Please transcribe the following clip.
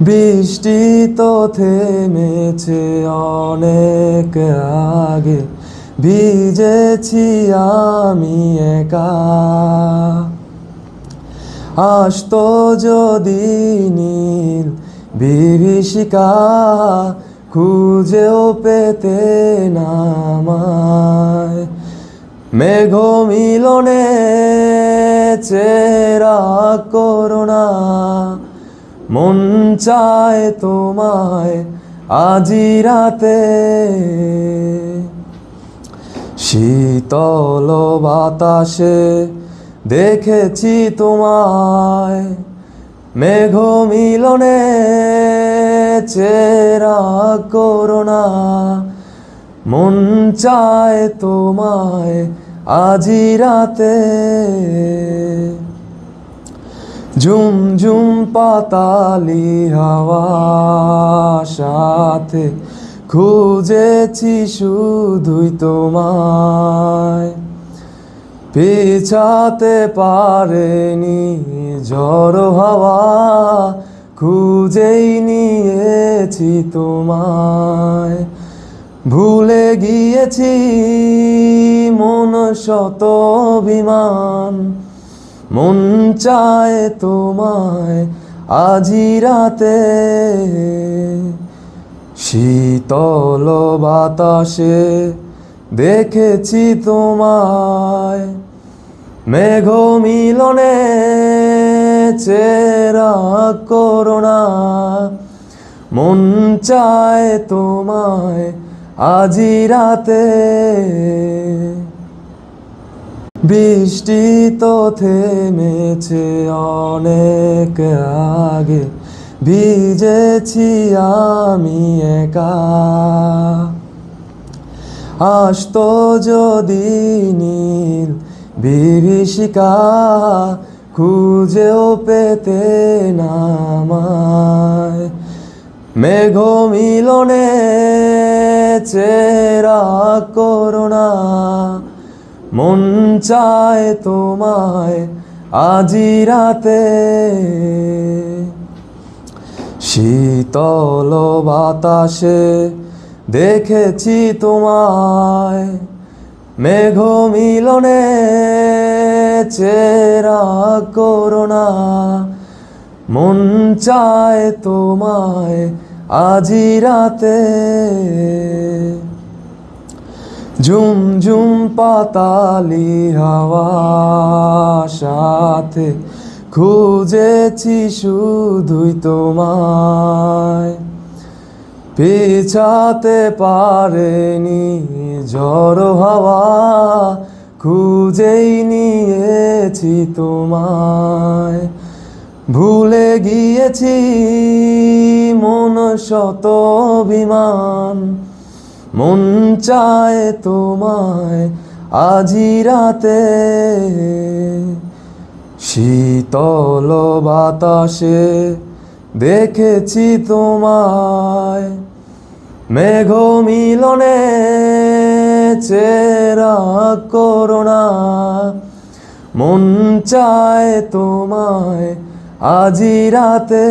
বৃষ্টি তো থেমেছে অনেক আগে, ভিজেছি আমি একা। আসতো যদি নীল বিভীষিকা, খুঁজেও পেতে না আমায়। মেঘ মিলনে চেরা করোনা, মন চায় তোমায় আজি রাতে। শীতল বাতাসে দেখেছি তোমায়, মেঘ মিলনে চেরা করোনা, মন চায় তোমায় আজি রাতে। ঝুম ঝুম পাতালি হাওয়া সাথে খুঁজেছি শুধুই তোমায়। পেছাতে পারেনি ঝড় হাওয়া, খুঁজেই নিয়েছি তোমায়। ভুলে গিয়েছি মন শত অভিমান, মন চায় তোমায় আজি রাতে। শীতল বাতাসে দেখেছি তোমায়, মেঘ মিলনে চেরা করোনা, মন চায় তোমায় আজি রাতে। বৃষ্টি তো থেমেছে অনেক আগে, ভিজেছি আমি একা। আসতো যদি নীল বিভীষিকা, খুঁজেও পেতে না আমায়। মেঘ মিলনে চেরা করোনা, মন চায় তোমায় আজি রাতে। শীতল বাতাসে দেখেছি তোমায়, মেঘ মিলনে চেরা করোনা, মন চায় তোমায় আজি রাতে। ঝুম ঝুম পাতালি হাওয়া সাথে খুঁজেছি শুধুই তোমায়। পেছাতে পারেনি ঝড় হাওয়া, খুঁজেই নিয়েছি তোমায়। ভুলে গিয়েছি মন শত অভিমান, মন চায় তোমায় আজি রাতে। শীতল বাতাসে দেখেছি তোমায়, মেঘ মিলনে চেরা করোনা, মন চায় তোমায় আজি রাতে।